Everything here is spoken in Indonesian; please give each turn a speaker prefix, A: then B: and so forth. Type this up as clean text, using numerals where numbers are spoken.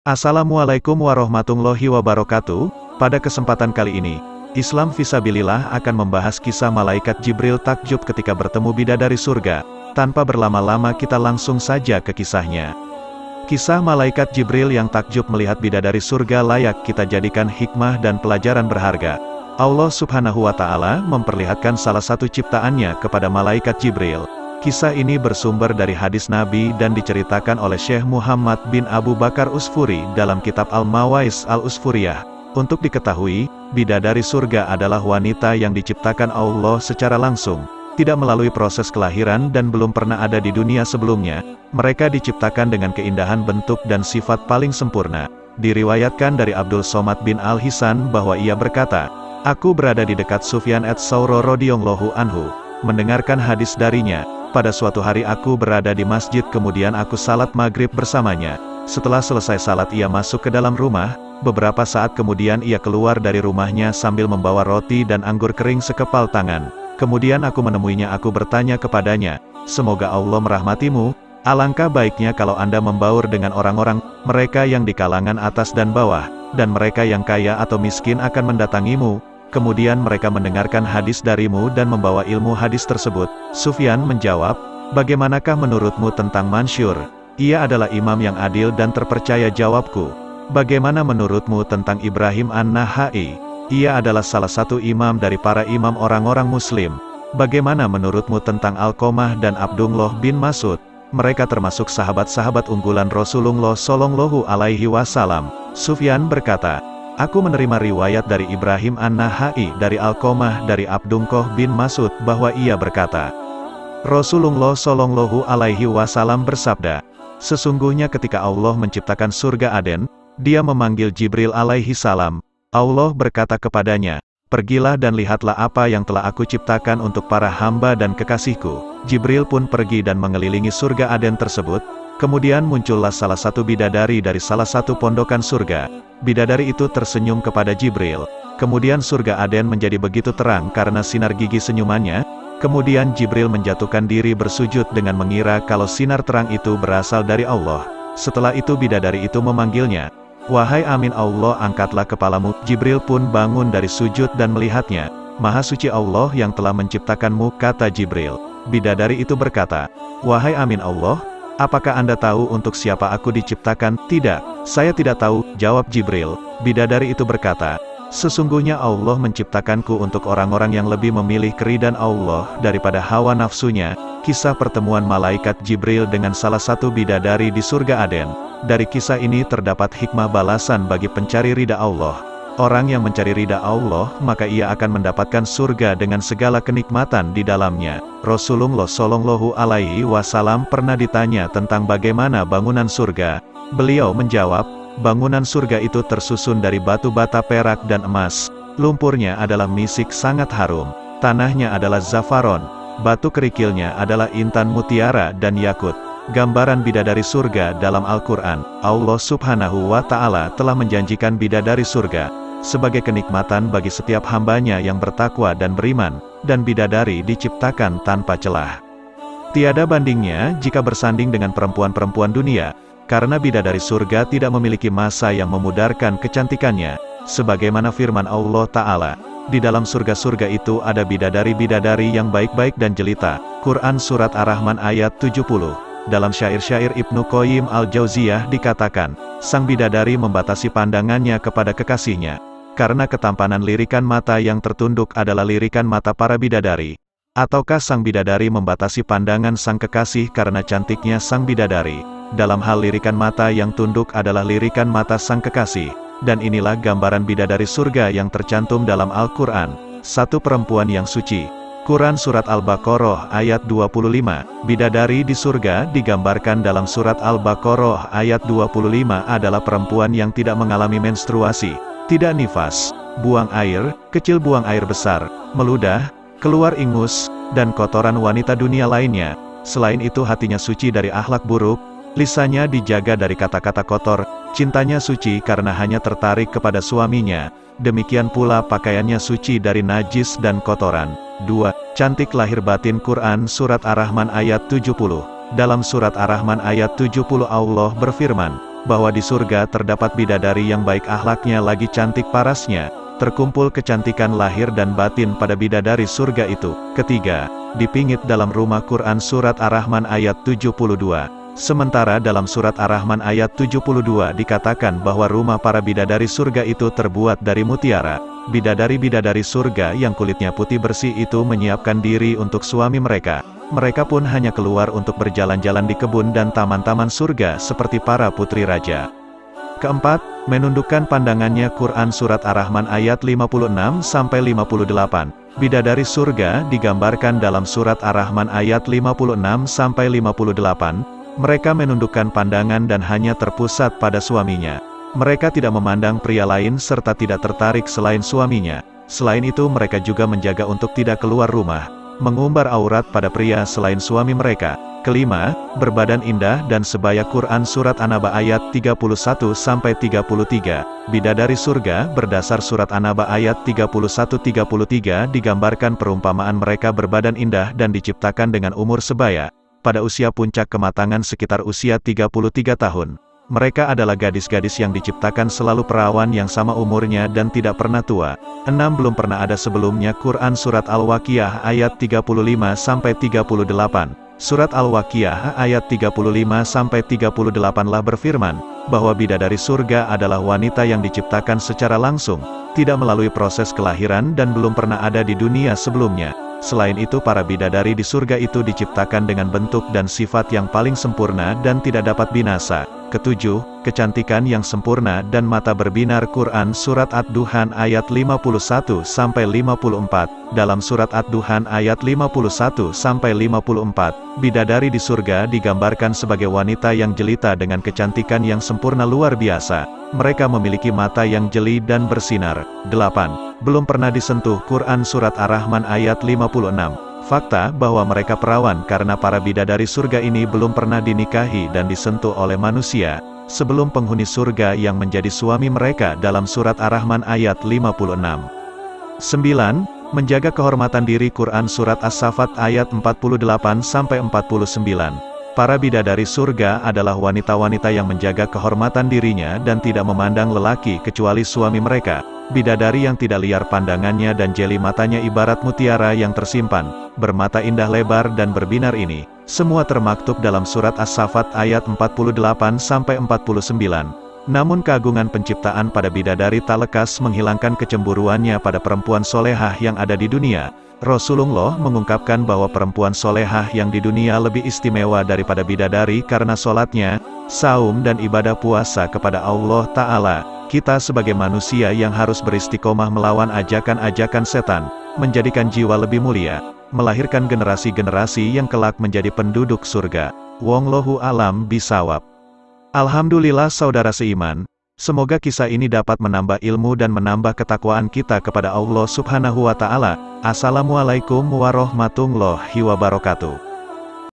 A: Assalamualaikum warahmatullahi wabarakatuh. Pada kesempatan kali ini, Islam Fisabilillah akan membahas kisah malaikat Jibril takjub ketika bertemu bidadari surga. Tanpa berlama-lama kita langsung saja ke kisahnya. Kisah malaikat Jibril yang takjub melihat bidadari surga layak kita jadikan hikmah dan pelajaran berharga. Allah Subhanahu wa Ta'ala memperlihatkan salah satu ciptaannya kepada malaikat Jibril. Kisah ini bersumber dari hadis Nabi dan diceritakan oleh Syekh Muhammad bin Abu Bakar Usfuri dalam kitab Al-Mawais Al-Usfuriyah. Untuk diketahui, bidadari surga adalah wanita yang diciptakan Allah secara langsung, tidak melalui proses kelahiran dan belum pernah ada di dunia sebelumnya. Mereka diciptakan dengan keindahan bentuk dan sifat paling sempurna. Diriwayatkan dari Abdul Somad bin Al-Hisan bahwa ia berkata, "Aku berada di dekat Sufyan ats-Tsauri radhiyallahu anhu, mendengarkan hadis darinya. Pada suatu hari aku berada di masjid kemudian aku salat maghrib bersamanya. Setelah selesai salat ia masuk ke dalam rumah, beberapa saat kemudian ia keluar dari rumahnya sambil membawa roti dan anggur kering sekepal tangan. Kemudian aku menemuinya, aku bertanya kepadanya, 'Semoga Allah merahmatimu, alangkah baiknya kalau Anda membaur dengan orang-orang, mereka yang di kalangan atas dan bawah, dan mereka yang kaya atau miskin akan mendatangimu. Kemudian mereka mendengarkan hadis darimu dan membawa ilmu hadis tersebut.' Sufyan menjawab, 'Bagaimanakah menurutmu tentang Mansyur? Ia adalah imam yang adil dan terpercaya.' Jawabku, 'Bagaimana menurutmu tentang Ibrahim An-Nakhai? Ia adalah salah satu imam dari para imam orang-orang muslim.' 'Bagaimana menurutmu tentang Alqamah dan Abdullah bin Mas'ud? Mereka termasuk sahabat-sahabat unggulan Rasulullah Shallallahu Alaihi Wasallam.' Sufyan berkata, 'Aku menerima riwayat dari Ibrahim An-Nakhai dari Alqamah dari Abdullah bin Mas'ud bahwa ia berkata, Rasulullah Shallallahu Alaihi Wasallam bersabda, sesungguhnya ketika Allah menciptakan surga Aden, Dia memanggil Jibril alaihi salam. Allah berkata kepadanya, pergilah dan lihatlah apa yang telah aku ciptakan untuk para hamba dan kekasihku. Jibril pun pergi dan mengelilingi surga Aden tersebut. Kemudian muncullah salah satu bidadari dari salah satu pondokan surga. Bidadari itu tersenyum kepada Jibril. Kemudian surga Aden menjadi begitu terang karena sinar gigi senyumannya. Kemudian Jibril menjatuhkan diri bersujud dengan mengira kalau sinar terang itu berasal dari Allah. Setelah itu bidadari itu memanggilnya, wahai amin Allah, angkatlah kepalamu. Jibril pun bangun dari sujud dan melihatnya. Maha suci Allah yang telah menciptakanmu, kata Jibril. Bidadari itu berkata, wahai amin Allah, apakah Anda tahu untuk siapa aku diciptakan? Tidak, saya tidak tahu, jawab Jibril. Bidadari itu berkata, sesungguhnya Allah menciptakanku untuk orang-orang yang lebih memilih keridhaan Allah daripada hawa nafsunya. Kisah pertemuan malaikat Jibril dengan salah satu bidadari di surga Aden. Dari kisah ini terdapat hikmah balasan bagi pencari ridha Allah. Orang yang mencari ridha Allah, maka ia akan mendapatkan surga dengan segala kenikmatan di dalamnya. Rasulullah Shallallahu Alaihi Wasallam pernah ditanya tentang bagaimana bangunan surga. Beliau menjawab, bangunan surga itu tersusun dari batu bata, perak dan emas. Lumpurnya adalah misik sangat harum. Tanahnya adalah zafaron. Batu kerikilnya adalah intan mutiara dan yakut. Gambaran bidadari surga dalam Al-Quran, Allah Subhanahu wa Ta'ala telah menjanjikan bidadari surga sebagai kenikmatan bagi setiap hambanya yang bertakwa dan beriman, dan bidadari diciptakan tanpa celah. Tiada bandingnya jika bersanding dengan perempuan-perempuan dunia, karena bidadari surga tidak memiliki masa yang memudarkan kecantikannya, sebagaimana firman Allah Ta'ala, di dalam surga-surga itu ada bidadari-bidadari yang baik-baik dan jelita. Quran Surat Ar-Rahman ayat 70. Dalam syair-syair Ibnu Qayyim Al-Jauziyah dikatakan, sang bidadari membatasi pandangannya kepada kekasihnya, karena ketampanan lirikan mata yang tertunduk adalah lirikan mata para bidadari. Ataukah sang bidadari membatasi pandangan sang kekasih karena cantiknya sang bidadari? Dalam hal lirikan mata yang tunduk adalah lirikan mata sang kekasih. Dan inilah gambaran bidadari surga yang tercantum dalam Al-Quran. Satu perempuan yang suci. Quran Surat Al-Baqarah ayat 25. Bidadari di surga digambarkan dalam Surat Al-Baqarah ayat 25 adalah perempuan yang tidak mengalami menstruasi, tidak nifas, buang air, kecil buang air besar, meludah, keluar ingus, dan kotoran wanita dunia lainnya. Selain itu hatinya suci dari akhlak buruk, lisannya dijaga dari kata-kata kotor, cintanya suci karena hanya tertarik kepada suaminya. Demikian pula pakaiannya suci dari najis dan kotoran. 2. Cantik lahir batin. Quran Surat Ar-Rahman ayat 70. Dalam Surat Ar-Rahman ayat 70 Allah berfirman, bahwa di surga terdapat bidadari yang baik akhlaknya lagi cantik parasnya, terkumpul kecantikan lahir dan batin pada bidadari surga itu. Ketiga, dipingit dalam rumah Quran Surat Ar-Rahman ayat 72. Sementara dalam Surat Ar-Rahman ayat 72 dikatakan bahwa rumah para bidadari surga itu terbuat dari mutiara. Bidadari-bidadari surga yang kulitnya putih bersih itu menyiapkan diri untuk suami mereka. Mereka pun hanya keluar untuk berjalan-jalan di kebun dan taman-taman surga seperti para putri raja. Keempat, menundukkan pandangannya Quran Surat Ar-Rahman ayat 56-58. Bidadari surga digambarkan dalam Surat Ar-Rahman ayat 56-58. Mereka menundukkan pandangan dan hanya terpusat pada suaminya. Mereka tidak memandang pria lain serta tidak tertarik selain suaminya. Selain itu mereka juga menjaga untuk tidak keluar rumah, mengumbar aurat pada pria selain suami mereka. Kelima, berbadan indah dan sebaya Quran Surat An-Naba ayat 31-33. Bidadari surga berdasar Surat An-Naba ayat 31-33 digambarkan perumpamaan mereka berbadan indah dan diciptakan dengan umur sebaya, pada usia puncak kematangan sekitar usia 33 tahun. Mereka adalah gadis-gadis yang diciptakan selalu perawan yang sama umurnya dan tidak pernah tua. 6. Belum pernah ada sebelumnya Quran Surat Al-Waqiah ayat 35-38. Surat Al-Waqiah ayat 35-38 lah berfirman, bahwa bidadari surga adalah wanita yang diciptakan secara langsung, tidak melalui proses kelahiran dan belum pernah ada di dunia sebelumnya. Selain itu para bidadari di surga itu diciptakan dengan bentuk dan sifat yang paling sempurna dan tidak dapat binasa. Ketujuh, kecantikan yang sempurna dan mata berbinar Quran Surat Ad-Duhan ayat 51-54. Dalam Surat Ad-Duhan ayat 51-54, bidadari di surga digambarkan sebagai wanita yang jelita dengan kecantikan yang sempurna luar biasa. Mereka memiliki mata yang jeli dan bersinar. 8. Belum pernah disentuh Quran Surat Ar-Rahman ayat 56. Fakta bahwa mereka perawan karena para bidadari surga ini belum pernah dinikahi dan disentuh oleh manusia, sebelum penghuni surga yang menjadi suami mereka dalam Surat Ar-Rahman ayat 56. 9. Menjaga kehormatan diri Quran Surat As-Saffat ayat 48-49. Para bidadari surga adalah wanita-wanita yang menjaga kehormatan dirinya dan tidak memandang lelaki kecuali suami mereka. Bidadari yang tidak liar pandangannya dan jeli matanya ibarat mutiara yang tersimpan, bermata indah lebar dan berbinar ini, semua termaktub dalam Surat As-Saffat ayat 48-49. Namun keagungan penciptaan pada bidadari tak lekas menghilangkan kecemburuannya pada perempuan solehah yang ada di dunia. Rasulullah mengungkapkan bahwa perempuan solehah yang di dunia lebih istimewa daripada bidadari karena sholatnya, saum dan ibadah puasa kepada Allah Ta'ala. Kita sebagai manusia yang harus beristiqomah melawan ajakan-ajakan setan, menjadikan jiwa lebih mulia, melahirkan generasi-generasi yang kelak menjadi penduduk surga. Wallahu a'lam bishawab. Alhamdulillah saudara seiman, semoga kisah ini dapat menambah ilmu dan menambah ketakwaan kita kepada Allah Subhanahu wa Ta'ala. Assalamualaikum warahmatullahi wabarakatuh.